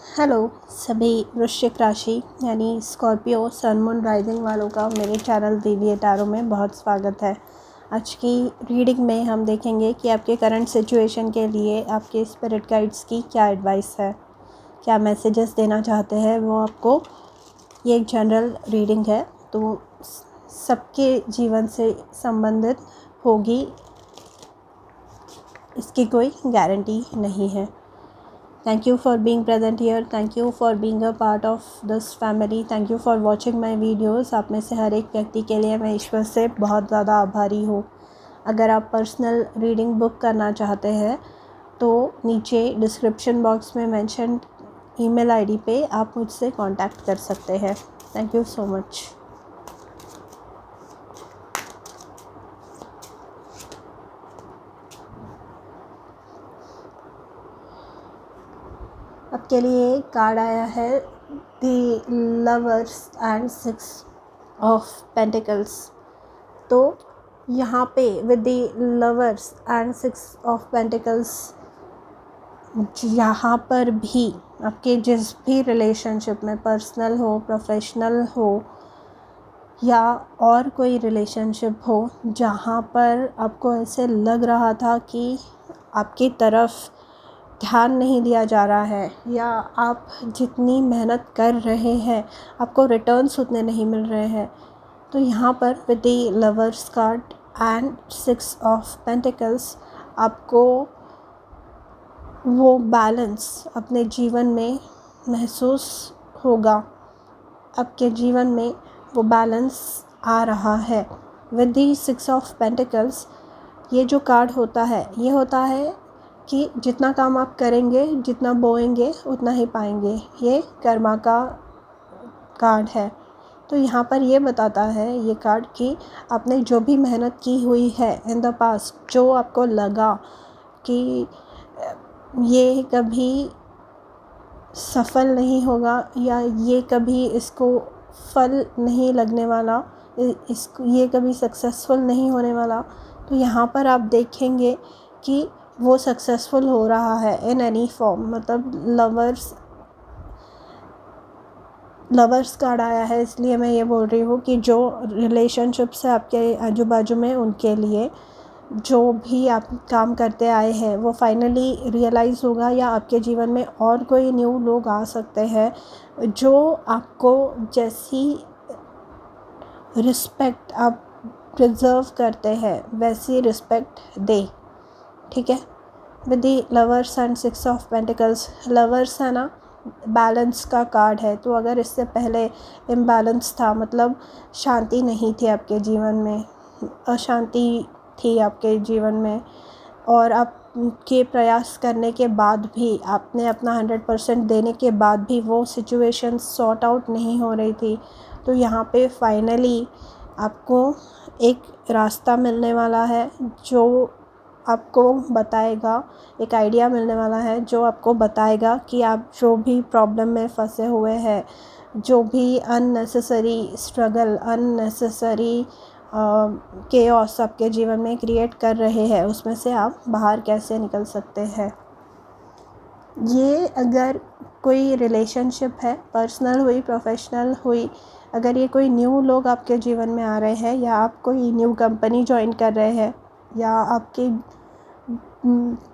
Hello सभी वृश्चिक राशि यानी स्कॉर्पियो सन मून राइजिंग वालों का मेरे चैनल दीदी टैरो में बहुत स्वागत है। आज की रीडिंग में हम देखेंगे कि आपके करंट सिचुएशन के लिए आपके स्पिरिट गाइड्स की क्या एडवाइस है, क्या मैसेजेस देना चाहते हैं वो आपको। ये एक जनरल रीडिंग है तो सबके जीवन से संबंधित होगी, इसकी कोई गारंटी नहीं है। Thank you for being present here. Thank you for being a part of this family. Thank you for watching my videos. आप में से हर एक व्यक्ति के लिए मैं ईश्वर से बहुत ज़्यादा आभारी हूँ। अगर आप पर्सनल रीडिंग बुक करना चाहते हैं तो नीचे डिस्क्रिप्शन बॉक्स में मेंशन ईमेल आईडी पे आप मुझसे कांटेक्ट कर सकते हैं। Thank you so much. आपके लिए कार्ड आया है the lovers and 6 of pentacles. तो यहाँ पे with the lovers and 6 of pentacles, यहाँ पर भी आपके जिस भी रिलेशनशिप में, पर्सनल हो, प्रोफेशनल हो या और कोई रिलेशनशिप हो, जहाँ पर आपको ऐसे लग रहा था कि आपकी तरफ ध्यान नहीं दिया जा रहा है या आप जितनी मेहनत कर रहे हैं आपको रिटर्न्स उतने नहीं मिल रहे हैं, तो यहाँ पर with the lovers card and 6 of pentacles आपको वो बैलेंस अपने जीवन में महसूस होगा। आपके जीवन में वो बैलेंस आ रहा है। विद द 6 ऑफ पेंटिकल्स ये जो कार्ड होता है, ये होता है कि जितना काम आप करेंगे, जितना बोएंगे उतना ही पाएंगे। ये कर्मा का कार्ड है। तो यहाँ पर ये बताता है ये कार्ड कि आपने जो भी मेहनत की हुई है इन द पास्ट, जो आपको लगा कि ये कभी सफल नहीं होगा या ये कभी इसको फल नहीं लगने वाला, ये कभी सक्सेसफुल नहीं होने वाला, तो यहाँ पर आप देखेंगे कि वो सक्सेसफुल हो रहा है इन एनी फॉर्म। मतलब लवर्स कार्ड आया है, इसलिए मैं ये बोल रही हूँ कि जो रिलेशनशिप्स है आपके आजू बाजू में, उनके लिए जो भी आप काम करते आए हैं वो फाइनली रियलाइज़ होगा, या आपके जीवन में और कोई न्यू लोग आ सकते हैं जो आपको जैसी रिस्पेक्ट आप डिज़र्व करते हैं वैसी रिस्पेक्ट दे। ठीक है। With the lovers and 6 of pentacles, lovers है ना, बैलेंस का कार्ड है। तो अगर इससे पहले इम्बैलेंस था, मतलब शांति नहीं थी आपके जीवन में, अशांति थी आपके जीवन में, और आपके प्रयास करने के बाद भी, आपने अपना 100% देने के बाद भी वो सिचुएशन सॉर्ट आउट नहीं हो रही थी, तो यहाँ पे फाइनली आपको एक रास्ता मिलने वाला है जो आपको बताएगा, एक आइडिया मिलने वाला है जो आपको बताएगा कि आप जो भी प्रॉब्लम में फंसे हुए हैं, जो भी अननेसेसरी स्ट्रगल, अननेसेसरी केओस आपके जीवन में क्रिएट कर रहे हैं, उसमें से आप बाहर कैसे निकल सकते हैं। ये अगर कोई रिलेशनशिप है, पर्सनल हुई, प्रोफेशनल हुई, अगर ये कोई न्यू लोग आपके जीवन में आ रहे हैं, या आप कोई न्यू कंपनी ज्वाइन कर रहे हैं, या आपके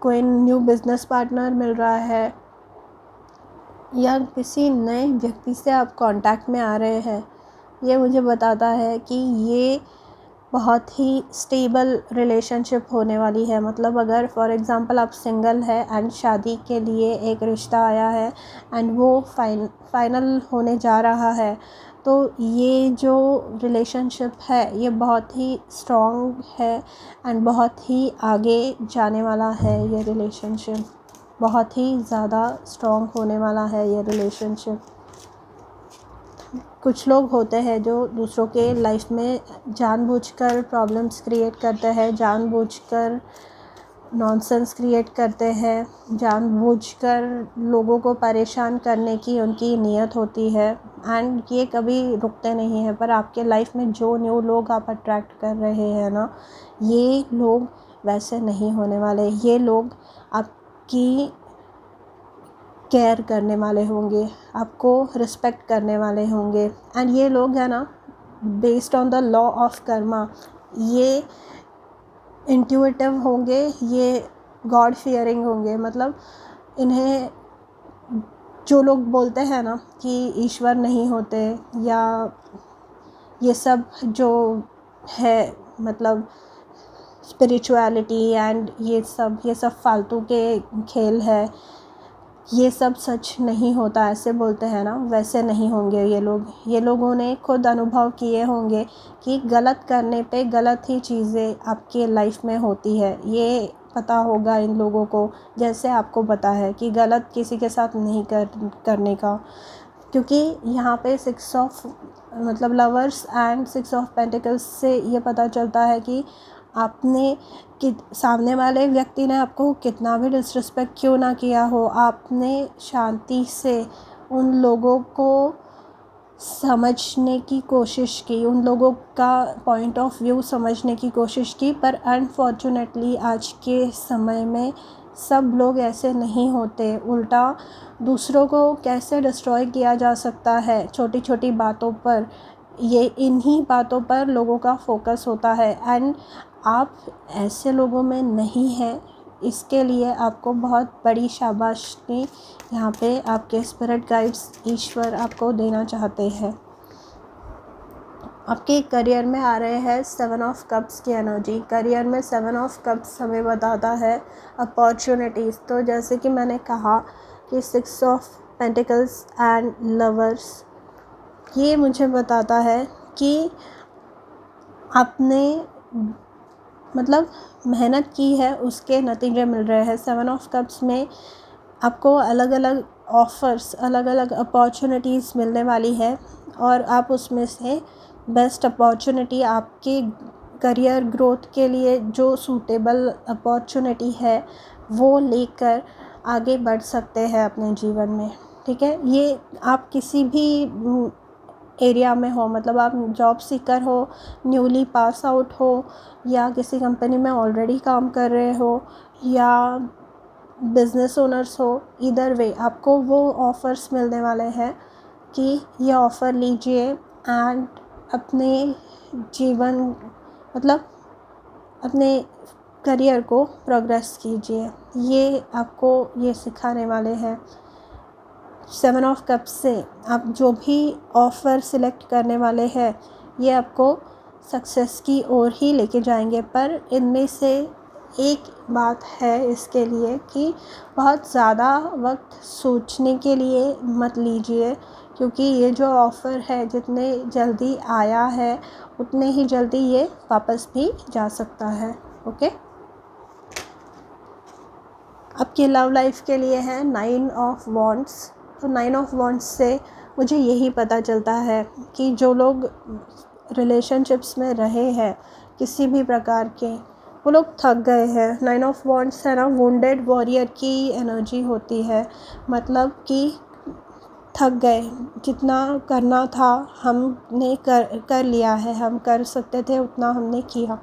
कोई न्यू बिजनेस पार्टनर मिल रहा है, या किसी नए व्यक्ति से आप कांटेक्ट में आ रहे हैं, ये मुझे बताता है कि ये बहुत ही स्टेबल रिलेशनशिप होने वाली है। मतलब अगर फॉर एग्ज़ाम्पल आप सिंगल है एंड शादी के लिए एक रिश्ता आया है एंड वो फाइनल होने जा रहा है, तो ये जो रिलेशनशिप है ये बहुत ही स्ट्रॉन्ग है एंड बहुत ही आगे जाने वाला है। ये रिलेशनशिप बहुत ही ज़्यादा स्ट्रॉन्ग होने वाला है। ये रिलेशनशिप, कुछ लोग होते हैं जो दूसरों के लाइफ में जानबूझकर प्रॉब्लम्स क्रिएट करते हैं, जानबूझकर नॉनसेंस क्रिएट करते हैं, जानबूझकर लोगों को परेशान करने की उनकी नीयत होती है, एंड ये कभी रुकते नहीं हैं। पर आपके लाइफ में जो न्यू लोग आप अट्रैक्ट कर रहे हैं ना, ये लोग वैसे नहीं होने वाले। ये लोग आपकी केयर करने वाले होंगे, आपको रिस्पेक्ट करने वाले होंगे। एंड ये लोग है ना, based on the law of Karma, ये इंट्यूटिव होंगे, ये गॉड फियरिंग होंगे। मतलब इन्हें, जो लोग बोलते हैं ना कि ईश्वर नहीं होते, या ये सब जो है मतलब स्पिरिचुअलिटी एंड ये सब फालतू के खेल है, ये सब सच नहीं होता, ऐसे बोलते हैं ना, वैसे नहीं होंगे ये लोग। ये लोगों ने खुद अनुभव किए होंगे कि गलत करने पे गलत ही चीज़ें आपके लाइफ में होती है। ये पता होगा इन लोगों को, जैसे आपको पता है कि गलत किसी के साथ नहीं करने का। क्योंकि यहाँ पे 6 ऑफ मतलब लवर्स एंड 6 ऑफ पेंटिकल्स से ये पता चलता है कि आपने कि सामने वाले व्यक्ति ने आपको कितना भी डिसरिस्पेक्ट क्यों ना किया हो, आपने शांति से उन लोगों को समझने की कोशिश की, उन लोगों का पॉइंट ऑफ व्यू समझने की कोशिश की। पर अनफॉर्चुनेटली आज के समय में सब लोग ऐसे नहीं होते। उल्टा दूसरों को कैसे डिस्ट्रॉय किया जा सकता है छोटी छोटी बातों पर, ये इन्हीं बातों पर लोगों का फोकस होता है। एंड आप ऐसे लोगों में नहीं हैं, इसके लिए आपको बहुत बड़ी शाबाशी यहाँ पे आपके स्पिरिट गाइड्स, ईश्वर आपको देना चाहते हैं। आपके करियर में आ रहे हैं 7 ऑफ कप्स की एनर्जी। करियर में 7 ऑफ कप्स हमें बताता है अपॉर्चुनिटीज़। तो जैसे कि मैंने कहा कि 6 ऑफ पेंटिकल्स एंड लवर्स, ये मुझे बताता है कि आपने मतलब मेहनत की है, उसके नतीजे मिल रहे हैं। 7 ऑफ कप्स में आपको अलग अलग ऑफ़र्स, अलग अलग अपॉर्चुनिटीज़ मिलने वाली है, और आप उसमें से बेस्ट अपॉर्चुनिटी आपके करियर ग्रोथ के लिए जो सूटेबल अपॉर्चुनिटी है वो लेकर आगे बढ़ सकते हैं अपने जीवन में। ठीक है, ये आप किसी भी एरिया में हो, मतलब आप जॉब सीकर हो, न्यूली पास आउट हो, या किसी कंपनी में ऑलरेडी काम कर रहे हो, या बिज़नेस ओनर्स हो, ईदर वे आपको वो ऑफ़र्स मिलने वाले हैं कि ये ऑफ़र लीजिए एंड अपने जीवन मतलब अपने करियर को प्रोग्रेस कीजिए। ये आपको ये सिखाने वाले हैं। 7 ऑफ कप्स से आप जो भी ऑफ़र सिलेक्ट करने वाले हैं, ये आपको सक्सेस की ओर ही लेके जाएंगे। पर इनमें से एक बात है इसके लिए कि बहुत ज़्यादा वक्त सोचने के लिए मत लीजिए, क्योंकि ये जो ऑफ़र है जितने जल्दी आया है उतने ही जल्दी ये वापस भी जा सकता है। ओके, आपके लव लाइफ के लिए है 9 ऑफ वॉन्ड्स। तो 9 ऑफ वॉन्ड्स से मुझे यही पता चलता है कि जो लोग रिलेशनशिप्स में रहे हैं किसी भी प्रकार के, वो लोग थक गए हैं। 9 ऑफ वॉन्ड्स है ना, वुंडेड वॉरियर की एनर्जी होती है। मतलब कि थक गए, जितना करना था हमने कर लिया है, हम कर सकते थे उतना हमने किया,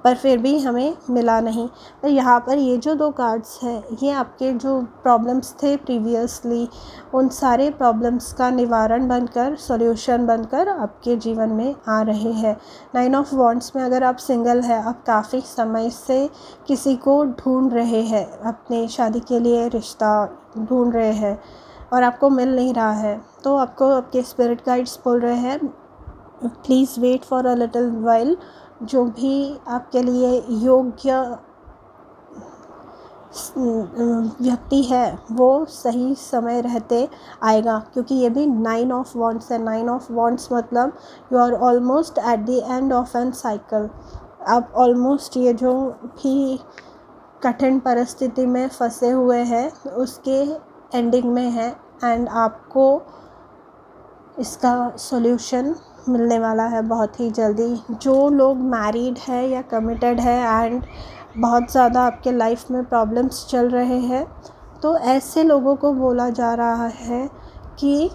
पर फिर भी हमें मिला नहीं। पर यहाँ पर ये जो 2 कार्ड्स हैं, ये आपके जो प्रॉब्लम्स थे प्रीवियसली, उन सारे प्रॉब्लम्स का निवारण बनकर, सॉल्यूशन बनकर आपके जीवन में आ रहे हैं। 9 ऑफ वॉन्ड्स में अगर आप सिंगल है, आप काफ़ी समय से किसी को ढूंढ रहे हैं, अपने शादी के लिए रिश्ता ढूंढ रहे हैं और आपको मिल नहीं रहा है, तो आपको आपके स्पिरिट गाइड्स बोल रहे हैं please wait for a little while. जो भी आपके लिए योग्य व्यक्ति है वो सही समय रहते आएगा, क्योंकि ये भी 9 ऑफ वॉन्ड्स है। 9 ऑफ वॉन्ड्स मतलब you are almost at the end of an cycle. आप ऑलमोस्ट ये जो भी कठिन परिस्थिति में फंसे हुए हैं उसके एंडिंग में है, एंड आपको इसका सॉल्यूशन मिलने वाला है बहुत ही जल्दी। जो लोग मैरिड है या कमिटेड है एंड बहुत ज़्यादा आपके लाइफ में प्रॉब्लम्स चल रहे हैं, तो ऐसे लोगों को बोला जा रहा है कि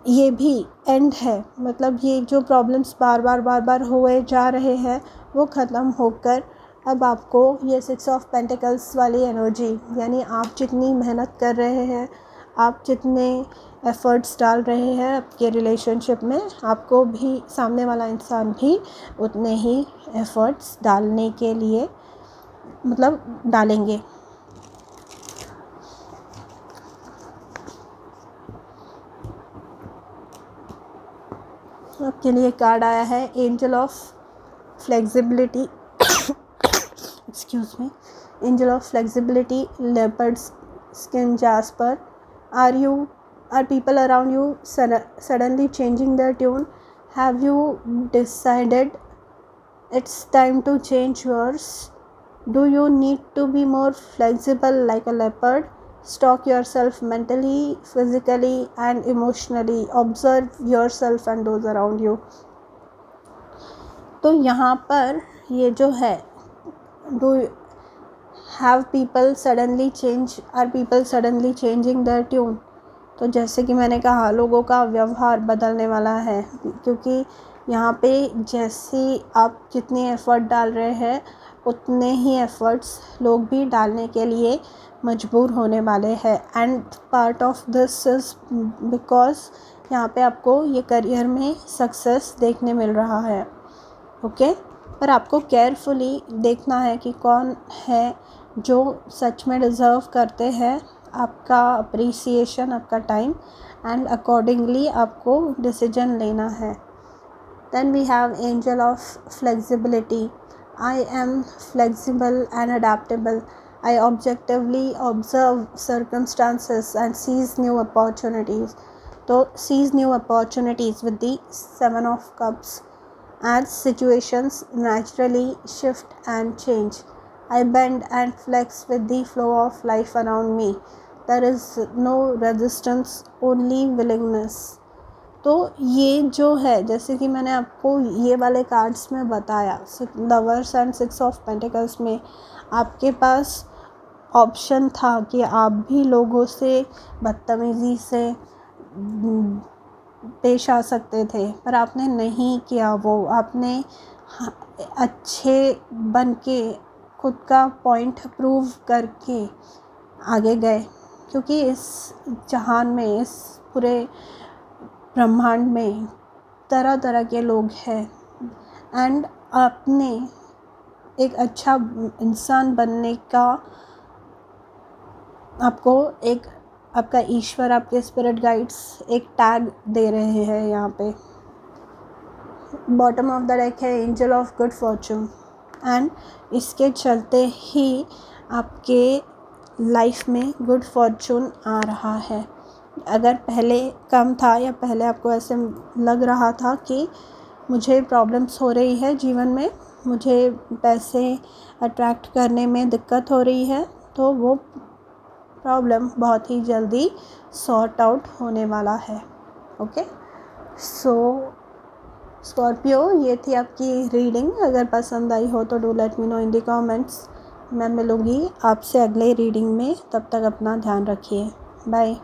ये भी एंड है। मतलब ये जो प्रॉब्लम्स बार बार हुए जा रहे हैं वो ख़त्म होकर अब आपको ये 6 ऑफ पेंटिकल्स वाली एनर्जी, यानी आप जितनी मेहनत कर रहे हैं, आप जितने एफ़र्ट्स डाल रहे हैं आपके रिलेशनशिप में, आपको भी सामने वाला इंसान भी उतने ही एफ़र्ट्स डालने के लिए मतलब डालेंगे। आपके लिए कार्ड आया है angel of flexibility excuse me, angel of flexibility, leopard skin, jasper. Are people around you suddenly changing their tune? Have you decided it's time to change yours? Do you need to be more flexible like a leopard? Stock yourself mentally, physically and emotionally. Observe yourself and those around you. तो यहाँ पर ये जो है, do have people suddenly change, are people suddenly changing their tune? तो जैसे कि मैंने कहा, लोगों का व्यवहार बदलने वाला है, क्योंकि यहाँ पे जैसे आप जितनी एफ़र्ट डाल रहे हैं उतने ही एफ़र्ट्स लोग भी डालने के लिए मजबूर होने वाले हैं। And part of this is because यहाँ पे आपको ये करियर में सक्सेस देखने मिल रहा है, ओके। पर आपको केयरफुली देखना है कि कौन है जो सच में डिज़र्व करते हैं आपका अप्रिसिएशन, आपका टाइम, एंड अकॉर्डिंगली आपको डिसीजन लेना है। Then we have angel of flexibility. I am flexible and adaptable. I objectively observe circumstances and seize new opportunities. तो seize new opportunities with the 7 of cups as situations naturally shift and change. I bend and flex with the flow of life around me. There is no resistance, only willingness. तो ये जो है, जैसे कि मैंने आपको ये वाले कार्ड्स में बताया, लवर्स एंड 6 ऑफ पेंटिकल्स में आपके पास ऑप्शन था कि आप भी लोगों से बदतमीज़ी से पेश आ सकते थे, पर आपने नहीं किया। वो आपने अच्छे बन के खुद का पॉइंट प्रूव करके आगे गए, क्योंकि इस जहान में, इस पूरे ब्रह्मांड में तरह तरह के लोग हैं, एंड आपने एक अच्छा इंसान बनने का आपको एक आपका ईश्वर, आपके स्पिरिट गाइड्स एक टैग दे रहे हैं। यहाँ पे बॉटम ऑफ द डेक है angel of good Fortune, and इसके चलते ही आपके लाइफ में गुड फॉर्चून आ रहा है। अगर पहले कम था या पहले आपको ऐसे लग रहा था कि मुझे प्रॉब्लम्स हो रही है जीवन में, मुझे पैसे अट्रैक्ट करने में दिक्कत हो रही है, तो वो प्रॉब्लम बहुत ही जल्दी सॉर्ट आउट होने वाला है, ओके। सो स्कॉर्पियो, ये थी आपकी रीडिंग। अगर पसंद आई हो तो do let me know in the comments. मैं मिलूँगी आपसे अगले रीडिंग में, तब तक अपना ध्यान रखिए। बाय।